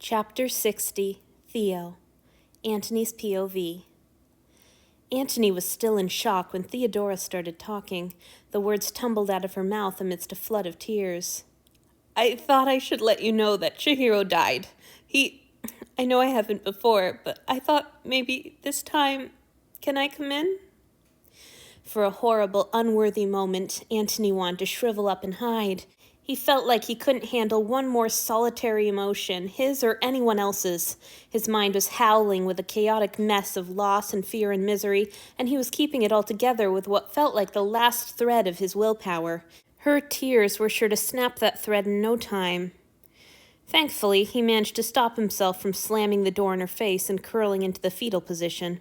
Chapter 60, Theo, Antony's POV. Antony was still in shock when Theodora started talking. The words tumbled out of her mouth amidst a flood of tears. I thought I should let you know that Chihiro died. I know I haven't before, but I thought maybe this time, can I come in? For a horrible, unworthy moment, Antony wanted to shrivel up and hide. He felt like he couldn't handle one more solitary emotion, his or anyone else's. His mind was howling with a chaotic mess of loss and fear and misery, and he was keeping it all together with what felt like the last thread of his willpower. Her tears were sure to snap that thread in no time. Thankfully, he managed to stop himself from slamming the door in her face and curling into the fetal position.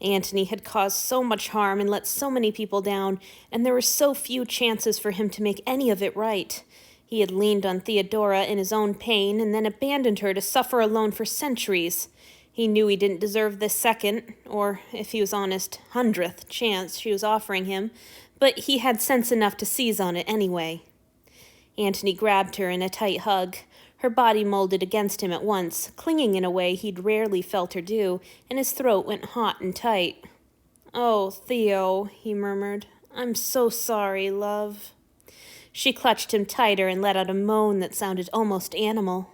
Antony had caused so much harm and let so many people down, and there were so few chances for him to make any of it right. He had leaned on Theodora in his own pain and then abandoned her to suffer alone for centuries. He knew he didn't deserve this second, or, if he was honest, 100th chance she was offering him, but he had sense enough to seize on it anyway. Antony grabbed her in a tight hug. Her body molded against him at once, clinging in a way he'd rarely felt her do, and his throat went hot and tight. "Oh, Theo," he murmured. "I'm so sorry, love." She clutched him tighter and let out a moan that sounded almost animal.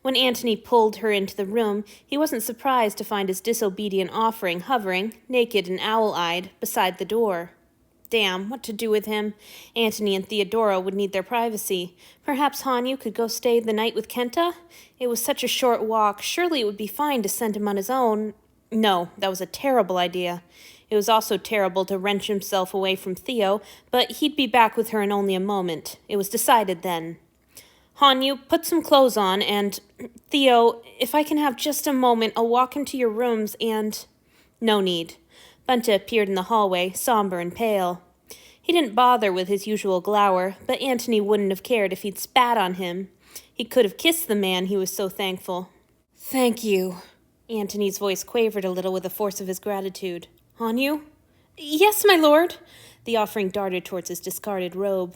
When Antony pulled her into the room, he wasn't surprised to find his disobedient offering hovering, naked and owl-eyed, beside the door. Damn, what to do with him? Antony and Theodora would need their privacy. Perhaps Hanyu could go stay the night with Kenta? It was such a short walk. Surely it would be fine to send him on his own. No, that was a terrible idea. It was also terrible to wrench himself away from Theo, but he'd be back with her in only a moment. It was decided then. Hanyu, put some clothes on, and Theo, if I can have just a moment, I'll walk into your rooms and... No need. Bunta appeared in the hallway, somber and pale. He didn't bother with his usual glower, but Antony wouldn't have cared if he'd spat on him. He could have kissed the man, he was so thankful. "Thank you." Antony's voice quavered a little with the force of his gratitude. "Hanyu?" "Yes, my lord." The offering darted towards his discarded robe.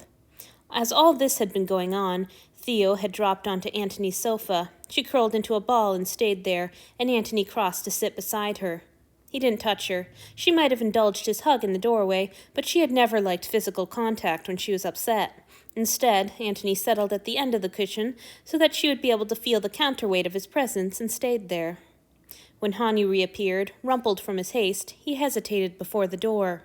As all this had been going on, Theo had dropped onto Antony's sofa. She curled into a ball and stayed there, and Antony crossed to sit beside her. He didn't touch her. She might have indulged his hug in the doorway, but she had never liked physical contact when she was upset. Instead, Antony settled at the end of the cushion so that she would be able to feel the counterweight of his presence and stayed there. When Hanyu reappeared, rumpled from his haste, he hesitated before the door.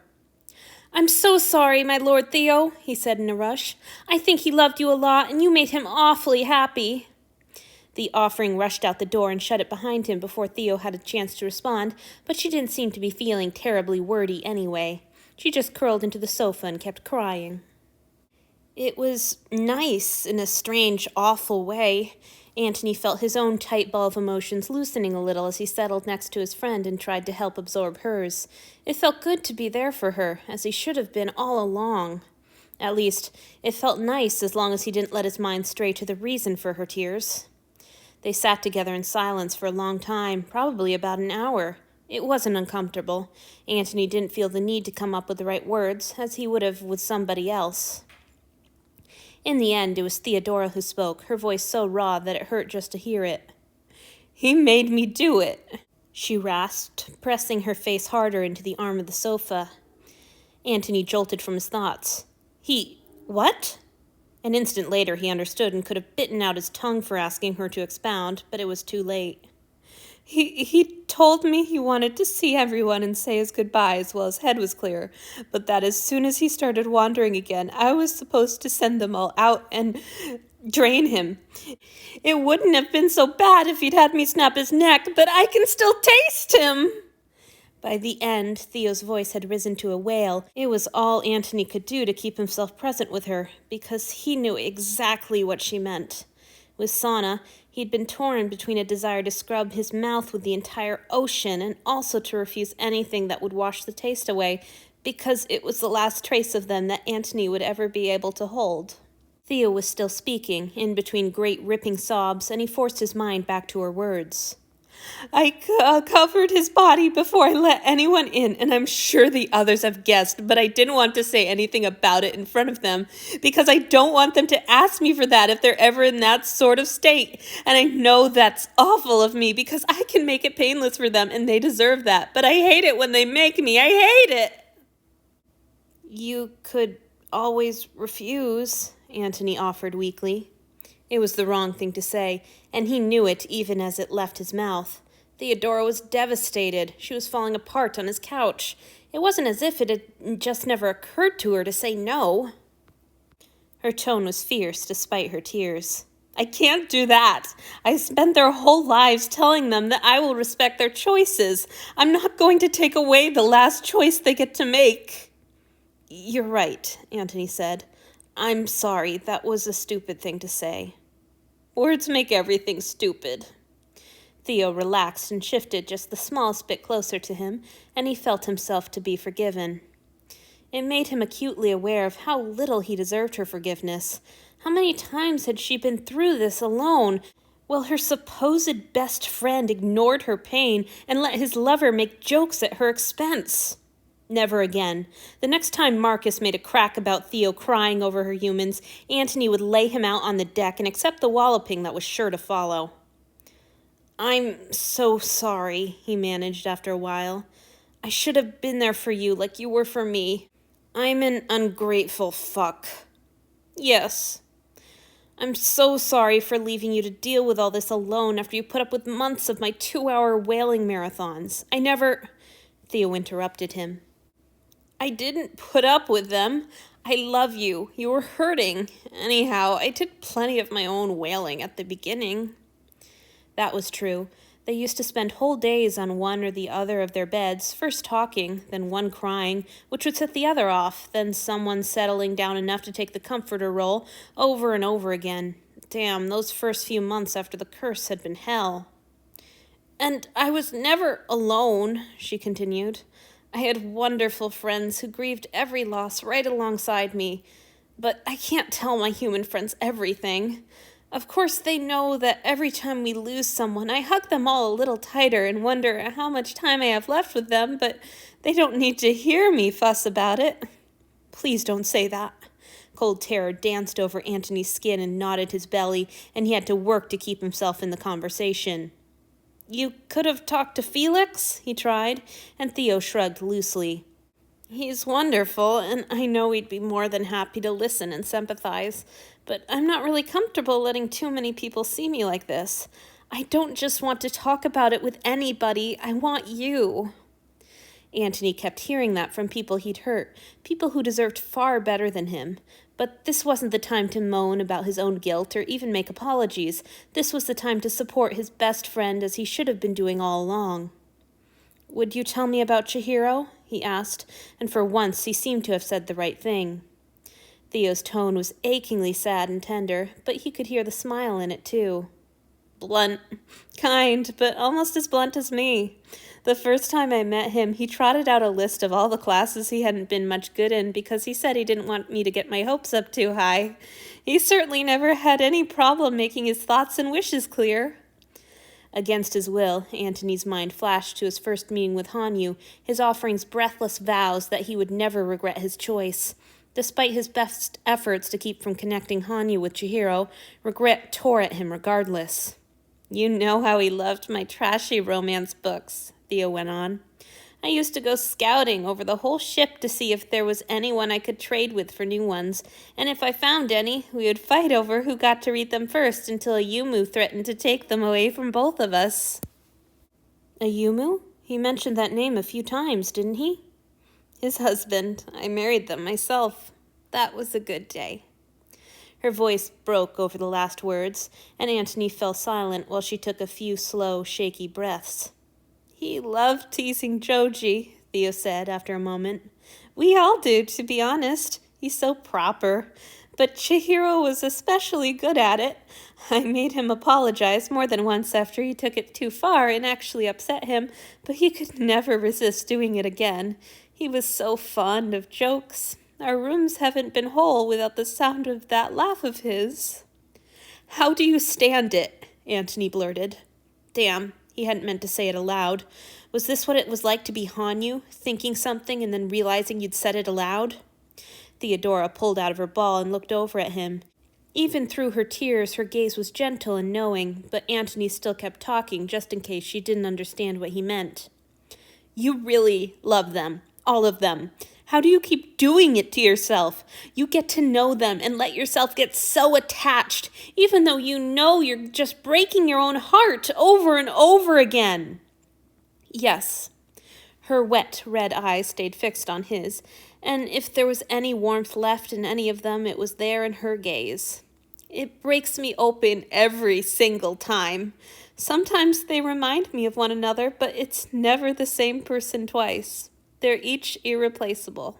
"I'm so sorry, my lord Theo," he said in a rush. "I think he loved you a lot, and you made him awfully happy." The offering rushed out the door and shut it behind him before Theo had a chance to respond, but she didn't seem to be feeling terribly wordy anyway. She just curled into the sofa and kept crying. It was nice in a strange, awful way. Antony felt his own tight ball of emotions loosening a little as he settled next to his friend and tried to help absorb hers. It felt good to be there for her, as he should have been all along. At least, it felt nice as long as he didn't let his mind stray to the reason for her tears. They sat together in silence for a long time, probably about an hour. It wasn't uncomfortable. Antony didn't feel the need to come up with the right words, as he would have with somebody else. In the end, it was Theodora who spoke, her voice so raw that it hurt just to hear it. "He made me do it," she rasped, pressing her face harder into the arm of the sofa. Antony jolted from his thoughts. What? An instant later he understood and could have bitten out his tongue for asking her to expound, but it was too late. He told me he wanted to see everyone and say his goodbyes while his head was clear, but that as soon as he started wandering again, I was supposed to send them all out and drain him. It wouldn't have been so bad if he'd had me snap his neck, but I can still taste him." By the end, Theo's voice had risen to a wail. It was all Antony could do to keep himself present with her, because he knew exactly what she meant. With Sana, he'd been torn between a desire to scrub his mouth with the entire ocean and also to refuse anything that would wash the taste away, because it was the last trace of them that Antony would ever be able to hold. Theo was still speaking, in between great ripping sobs, and he forced his mind back to her words. I covered his body before I let anyone in, and I'm sure the others have guessed, but I didn't want to say anything about it in front of them, because I don't want them to ask me for that if they're ever in that sort of state. And I know that's awful of me, because I can make it painless for them, and they deserve that. But I hate it when they make me. I hate it. You could always refuse, Antony offered weakly. It was the wrong thing to say, and he knew it even as it left his mouth. Theodora was devastated. She was falling apart on his couch. It wasn't as if it had just never occurred to her to say no. Her tone was fierce despite her tears. I can't do that. I spent their whole lives telling them that I will respect their choices. I'm not going to take away the last choice they get to make. You're right, Antony said. I'm sorry, that was a stupid thing to say. Words make everything stupid. Theo relaxed and shifted just the smallest bit closer to him, and he felt himself to be forgiven. It made him acutely aware of how little he deserved her forgiveness. How many times had she been through this alone, while her supposed best friend ignored her pain and let his lover make jokes at her expense? Never again. The next time Marcus made a crack about Theo crying over her humans, Antony would lay him out on the deck and accept the walloping that was sure to follow. I'm so sorry, he managed after a while. I should have been there for you like you were for me. I'm an ungrateful fuck. Yes. I'm so sorry for leaving you to deal with all this alone after you put up with months of my 2-hour whaling marathons. Theo interrupted him. I didn't put up with them. I love you. You were hurting. Anyhow, I did plenty of my own wailing at the beginning. That was true. They used to spend whole days on one or the other of their beds, first talking, then one crying, which would set the other off, then someone settling down enough to take the comforter role, over and over again. Damn, those first few months after the curse had been hell. And I was never alone, she continued. I had wonderful friends who grieved every loss right alongside me, but I can't tell my human friends everything. Of course, they know that every time we lose someone, I hug them all a little tighter and wonder how much time I have left with them, but they don't need to hear me fuss about it. Please don't say that. Cold terror danced over Antony's skin and knotted his belly, and he had to work to keep himself in the conversation. You could have talked to Felix, he tried, and Theo shrugged loosely. He's wonderful, and I know he'd be more than happy to listen and sympathize, but I'm not really comfortable letting too many people see me like this. I don't just want to talk about it with anybody, I want you. Antony kept hearing that from people he'd hurt, people who deserved far better than him. But this wasn't the time to moan about his own guilt or even make apologies. This was the time to support his best friend as he should have been doing all along. Would you tell me about Chihiro? He asked, and for once he seemed to have said the right thing. Theo's tone was achingly sad and tender, but he could hear the smile in it too. Blunt, kind, but almost as blunt as me. The first time I met him, he trotted out a list of all the classes he hadn't been much good in because he said he didn't want me to get my hopes up too high. He certainly never had any problem making his thoughts and wishes clear. Against his will, Antony's mind flashed to his first meeting with Hanyu, his offering's breathless vows that he would never regret his choice. Despite his best efforts to keep from connecting Hanyu with Chihiro, regret tore at him regardless. You know how he loved my trashy romance books, Theo went on. I used to go scouting over the whole ship to see if there was anyone I could trade with for new ones, and if I found any, we would fight over who got to read them first until a Yumu threatened to take them away from both of us. A Yumu? He mentioned that name a few times, didn't he? His husband. I married them myself. That was a good day. Her voice broke over the last words, and Antony fell silent while she took a few slow, shaky breaths. He loved teasing Joji, Theo said after a moment. We all do, to be honest. He's so proper. But Chihiro was especially good at it. I made him apologize more than once after he took it too far and actually upset him, but he could never resist doing it again. He was so fond of jokes. Our rooms haven't been whole without the sound of that laugh of his. How do you stand it? Antony blurted. Damn, He hadn't meant to say it aloud. Was this what it was like to be Hanyu, thinking something and then realizing you'd said it aloud? Theodora pulled out of her ball and looked over at him. Even through her tears, her gaze was gentle and knowing, but Antony still kept talking just in case she didn't understand what he meant. You really love them, all of them. How do you keep doing it to yourself? You get to know them and let yourself get so attached, even though you know you're just breaking your own heart over and over again. Yes. Her wet, red eyes stayed fixed on his, and if there was any warmth left in any of them, it was there in her gaze. It breaks me open every single time. Sometimes they remind me of one another, but it's never the same person twice. They're each irreplaceable.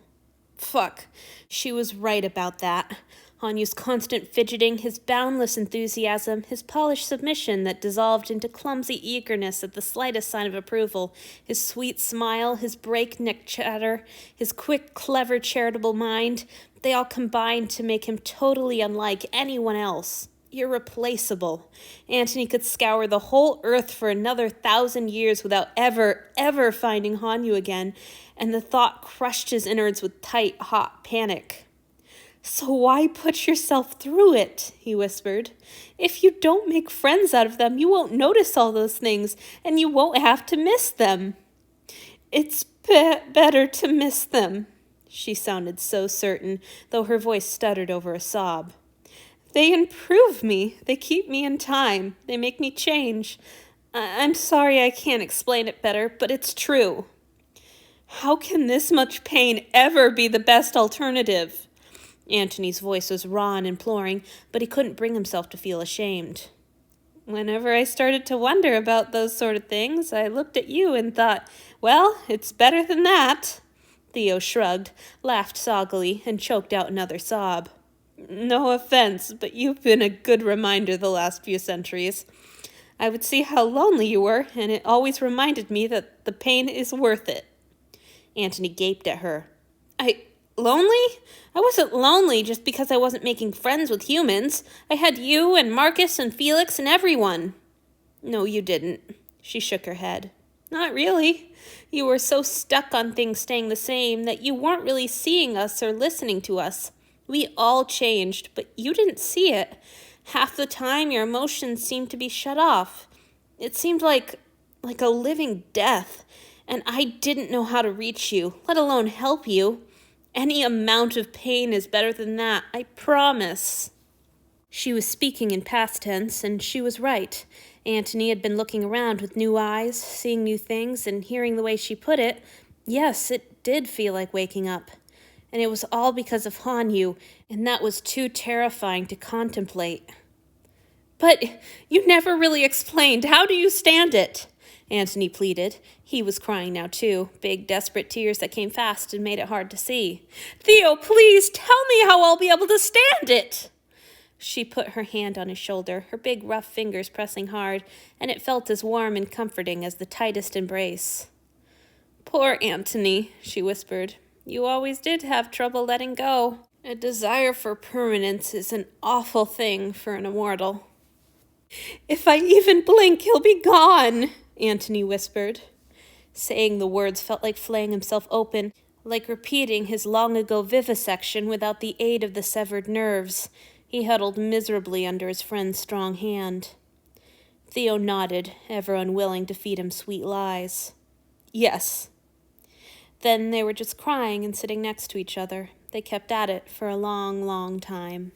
Fuck. She was right about that. Hanyu's constant fidgeting, his boundless enthusiasm, his polished submission that dissolved into clumsy eagerness at the slightest sign of approval, his sweet smile, his breakneck chatter, his quick, clever, charitable mind, they all combined to make him totally unlike anyone else. Irreplaceable. Antony could scour the whole earth for another 1,000 years without ever finding Hanyu again, and the thought crushed his innards with tight, hot panic. So why put yourself through it? He whispered. If you don't make friends out of them, you won't notice all those things, and you won't have to miss them. It's better to miss them. She sounded so certain, though her voice stuttered over a sob. They improve me. They keep me in time. They make me change. I'm sorry I can't explain it better, but it's true. How can this much pain ever be the best alternative? Antony's voice was raw and imploring, but he couldn't bring himself to feel ashamed. Whenever I started to wonder about those sort of things, I looked at you and thought, well, it's better than that. Theo shrugged, laughed soggily, and choked out another sob. No offense, but you've been a good reminder the last few centuries. I would see how lonely you were, and it always reminded me that the pain is worth it. Antony gaped at her. Lonely? I wasn't lonely just because I wasn't making friends with humans. I had you and Marcus and Felix and everyone. No, you didn't. She shook her head. Not really. You were so stuck on things staying the same that you weren't really seeing us or listening to us. We all changed, but you didn't see it. Half the time, your emotions seemed to be shut off. It seemed like a living death, and I didn't know how to reach you, let alone help you. Any amount of pain is better than that, I promise. She was speaking in past tense, and she was right. Antony had been looking around with new eyes, seeing new things, and hearing the way she put it. Yes, it did feel like waking up. And it was all because of Hanyu, and that was too terrifying to contemplate. But you never really explained. How do you stand it? Antony pleaded. He was crying now, too, big, desperate tears that came fast and made it hard to see. Theo, please, tell me how I'll be able to stand it! She put her hand on his shoulder, her big, rough fingers pressing hard, and it felt as warm and comforting as the tightest embrace. Poor Antony, she whispered. You always did have trouble letting go. A desire for permanence is an awful thing for an immortal. If I even blink, he'll be gone, Antony whispered. Saying the words felt like flaying himself open, like repeating his long-ago vivisection without the aid of the severed nerves. He huddled miserably under his friend's strong hand. Theo nodded, ever unwilling to feed him sweet lies. Yes. Then they were just crying and sitting next to each other. They kept at it for a long, long time.